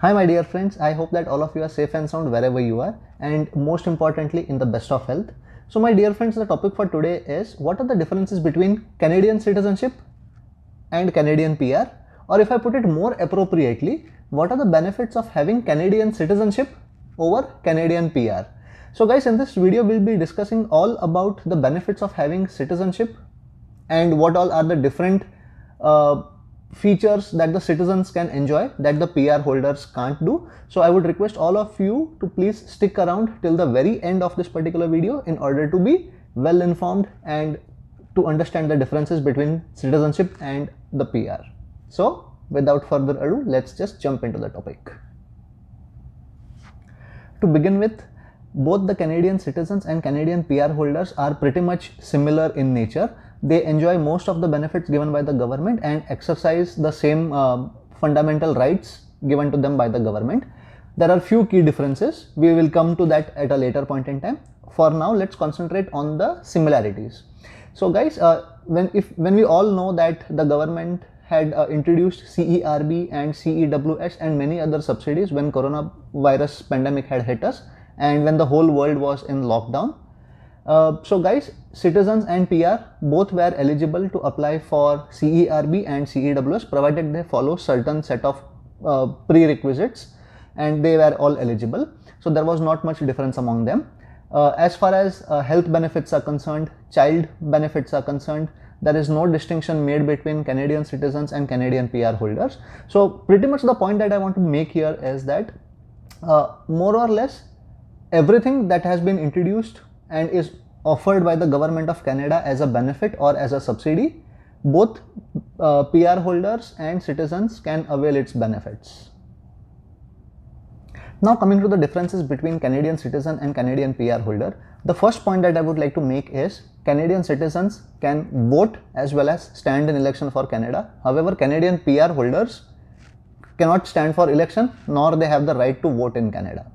Hi my dear friends, I hope that all of you are safe and sound wherever you are, and most importantly in the best of health. So my dear friends, the topic for today is what are the differences between Canadian citizenship and Canadian PR, or if I put it more appropriately, what are the benefits of having Canadian citizenship over Canadian PR. So guys, in this video we'll be discussing all about the benefits of having citizenship and what all are the different features that the citizens can enjoy that the PR holders can't do. So I would request all of you to please stick around till the very end of this particular video in order to be well informed and to understand the differences between citizenship and the PR. So without further ado, let's just jump into the topic. To begin with, both the Canadian citizens and Canadian PR holders are pretty much similar in nature. They enjoy most of the benefits given by the government and exercise the same fundamental rights given to them by the government. There are few key differences. We will come to that at a later point in time. For now, let's concentrate on the similarities. So guys, when we all know that the government had introduced CERB and CEWS and many other subsidies when coronavirus pandemic had hit us and when the whole world was in lockdown. So guys, citizens and PR both were eligible to apply for CERB and CEWS provided they follow certain set of prerequisites, and they were all eligible. So there was not much difference among them. As far as health benefits are concerned, child benefits are concerned, there is no distinction made between Canadian citizens and Canadian PR holders. So pretty much the point that I want to make here is that more or less everything that has been introduced and is offered by the government of Canada as a benefit or as a subsidy, both PR holders and citizens can avail its benefits. Now coming to the differences between Canadian citizen and Canadian PR holder, the first point that I would like to make is Canadian citizens can vote as well as stand in election for Canada. However, Canadian PR holders cannot stand for election nor they have the right to vote in Canada.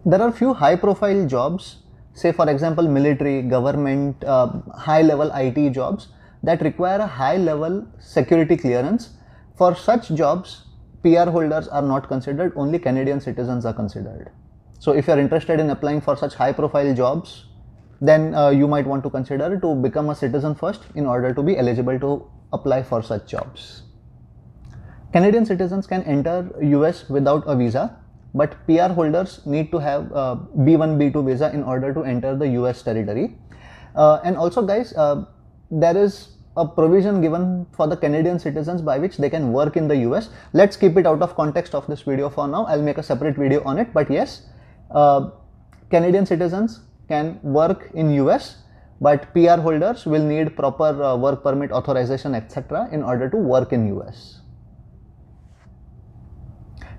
There are few high profile jobs, say for example military, government, high level IT jobs that require a high level security clearance. For such jobs, PR holders are not considered, only Canadian citizens are considered. So if you are interested in applying for such high profile jobs, then you might want to consider to become a citizen first in order to be eligible to apply for such jobs. Canadian citizens can enter US without a visa, but PR holders need to have B1, B2 visa in order to enter the US territory. And also guys, there is a provision given for the Canadian citizens by which they can work in the US. Let's keep it out of context of this video for now. I'll make a separate video on it. But yes, Canadian citizens can work in US, but PR holders will need proper work permit authorization, etc. in order to work in US.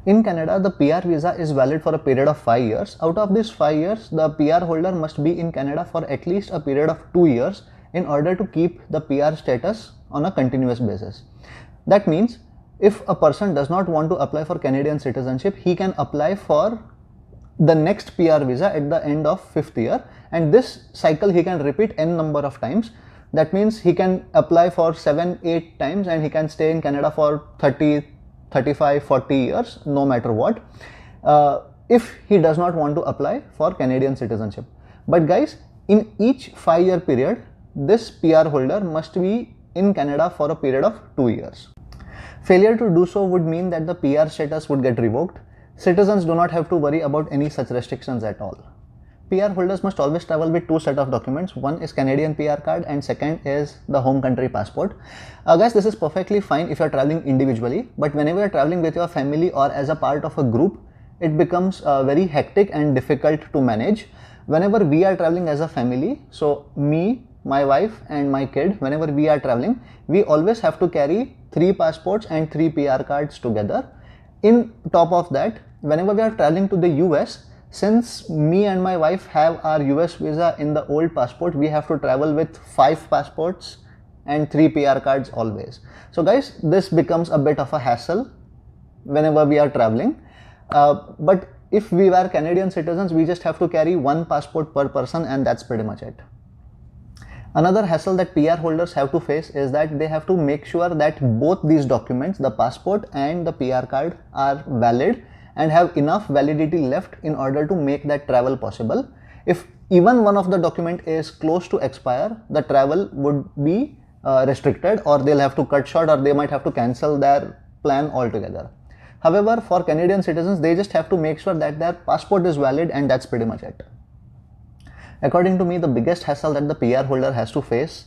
In Canada, the PR visa is valid for a period of 5 years. Out of these 5 years, the PR holder must be in Canada for at least a period of 2 years in order to keep the PR status on a continuous basis. That means if a person does not want to apply for Canadian citizenship, he can apply for the next PR visa at the end of 5th year, and this cycle he can repeat n number of times. That means he can apply for 7-8 times and he can stay in Canada for 30, 35, 40 years, no matter what, if he does not want to apply for Canadian citizenship. But guys, in each 5-year period, this PR holder must be in Canada for a period of 2 years. Failure to do so would mean that the PR status would get revoked. Citizens do not have to worry about any such restrictions at all. PR holders must always travel with 2 sets of documents. One is Canadian PR card and second is the home country passport. Guys, this is perfectly fine if you are traveling individually, but whenever you are traveling with your family or as a part of a group, it becomes very hectic and difficult to manage. Whenever we are traveling as a family, so me, my wife and my kid, whenever we are traveling, we always have to carry 3 passports and 3 PR cards together. In top of that, whenever we are traveling to the US, since me and my wife have our US visa in the old passport, we have to travel with 5 passports and 3 PR cards always. So guys, this becomes a bit of a hassle whenever we are traveling. But if we were Canadian citizens, we just have to carry 1 passport per person and that's pretty much it. Another hassle that PR holders have to face is that they have to make sure that both these documents, the passport and the PR card, are valid and have enough validity left in order to make that travel possible. If even one of the document is close to expire, the travel would be restricted, or they'll have to cut short, or they might have to cancel their plan altogether. However, for Canadian citizens, they just have to make sure that their passport is valid, and that's pretty much it. According to me, the biggest hassle that the PR holder has to face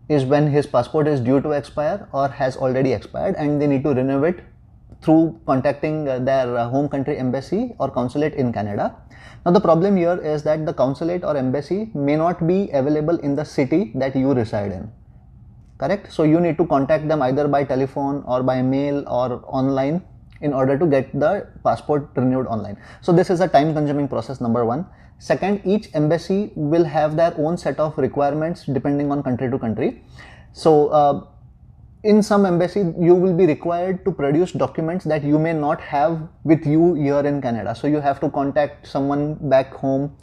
is when his passport is due to expire or has already expired and they need to renew it through contacting their home country embassy or consulate in Canada. Now the problem here is that the consulate or embassy may not be available in the city that you reside in. Correct? So you need to contact them either by telephone or by mail or online in order to get the passport renewed online. So this is a time consuming process, number one. Second, each embassy will have their own set of requirements depending on country to country. So in some embassy, you will be required to produce documents that you may not have with you here in Canada. So you have to contact someone back home,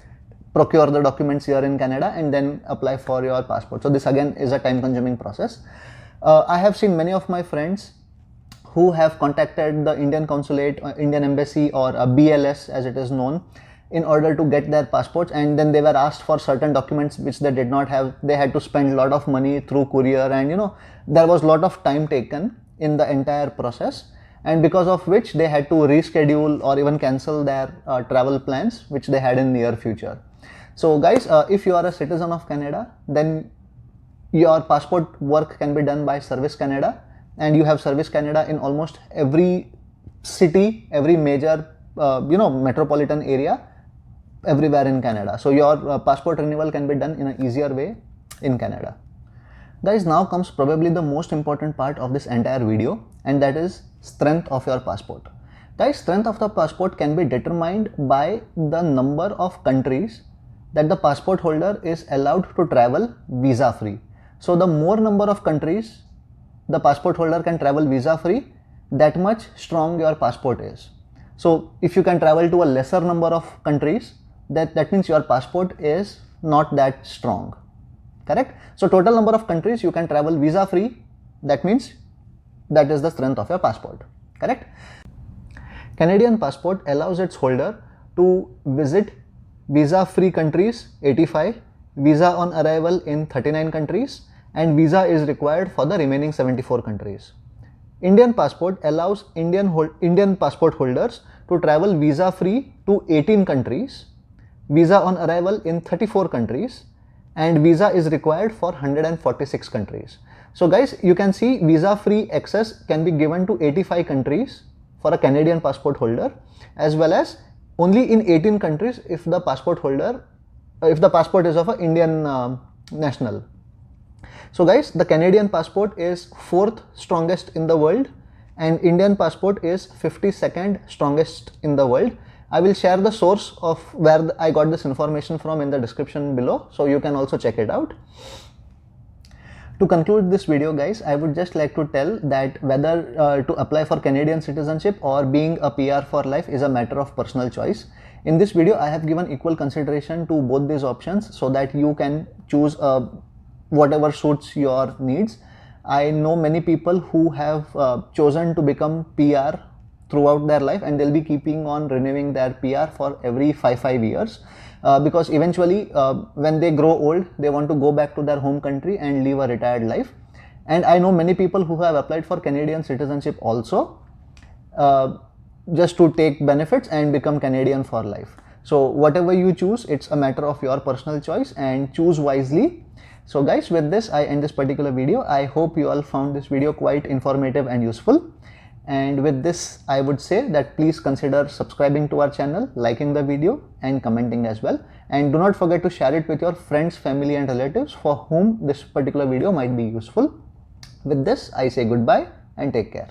procure the documents here in Canada, and then apply for your passport. So this again is a time consuming process. I have seen many of my friends who have contacted the Indian consulate, Indian embassy, or BLS as it is known, in order to get their passports, and then they were asked for certain documents which they did not have. They had to spend a lot of money through courier, and there was a lot of time taken in the entire process, and because of which they had to reschedule or even cancel their travel plans which they had in near future. So guys, if you are a citizen of Canada, then your passport work can be done by Service Canada, and you have Service Canada in almost every city, every major metropolitan area everywhere in Canada. So your passport renewal can be done in an easier way in Canada. Guys, now comes probably the most important part of this entire video, and that is strength of your passport. Guys, strength of the passport can be determined by the number of countries that the passport holder is allowed to travel visa free. So the more number of countries the passport holder can travel visa free, that much strong your passport is. So if you can travel to a lesser number of countries, that means your passport is not that strong. Correct? So total number of countries you can travel visa free, that means that is the strength of your passport. Correct? Canadian passport allows its holder to visit visa free countries 85, visa on arrival in 39 countries, and visa is required for the remaining 74 countries. Indian passport allows Indian passport holders to travel visa free to 18 countries, visa on arrival in 34 countries, and visa is required for 146 countries. So guys, you can see visa free access can be given to 85 countries for a Canadian passport holder, as well as only in 18 countries if the passport is of an Indian national. So guys, the Canadian passport is 4th strongest in the world, and Indian passport is 52nd strongest in the world. I will share the source of where I got this information from in the description below, so you can also check it out. To conclude this video, guys, I would just like to tell that whether to apply for Canadian citizenship or being a PR for life is a matter of personal choice. In this video, I have given equal consideration to both these options so that you can choose whatever suits your needs. I know many people who have chosen to become PR throughout their life, and they'll be keeping on renewing their PR for every 5 years, because eventually when they grow old, they want to go back to their home country and live a retired life. And I know many people who have applied for Canadian citizenship also, just to take benefits and become Canadian for life. So whatever you choose, it's a matter of your personal choice, and choose wisely. So guys, with this I end this particular video. I hope you all found this video quite informative and useful. And with this, I would say that please consider subscribing to our channel, liking the video, and commenting as well. And do not forget to share it with your friends, family, and relatives for whom this particular video might be useful. With this, I say goodbye and take care.